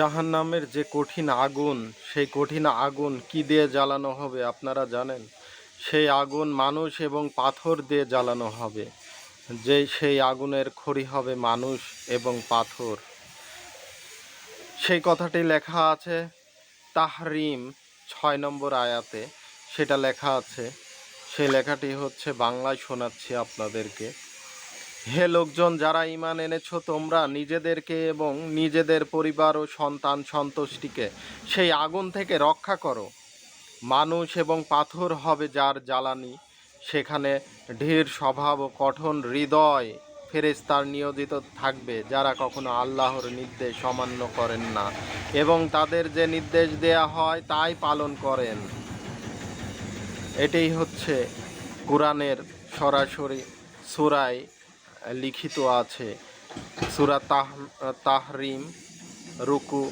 জাহান্নামের যে কঠিন আগুন, সেই কঠিন আগুন কি দিয়ে জ্বালানো হবে আপনারা জানেন? সেই আগুন মানুষ এবং পাথর দিয়ে জ্বালানো হবে। সেই আগুনের খড়ি হবে মানুষ এবং পাথর। সেই কথাটি লেখা আছে তাহরিম ৬ নম্বর আয়াতে, সেটা লেখা আছে। সেই লেখাটি হচ্ছে বাংলায় শোনাচ্ছি আপনাদেরকে। হে লোকজন, যারা ঈমান এনেছ, তোমরা নিজেদেরকে এবং নিজেদের পরিবার ও সন্তান সন্ততিকে সেই আগুন থেকে রক্ষা করো। মানুষ এবং পাথর হবে যার জ্বালানি। সেখানে ঢের স্বভাব ও কঠোর হৃদয় ফেরেশতার নিয়োজিত থাকবে, যারা কখনো আল্লাহর নির্দেশ অমান্য করেন না এবং তাদের যে নির্দেশ দেয়া হয় তাই পালন করেন। এটাই হচ্ছে কোরআনের সরাসরি সূরায় লিখিত আছে। সূরা তাহরিম রুকু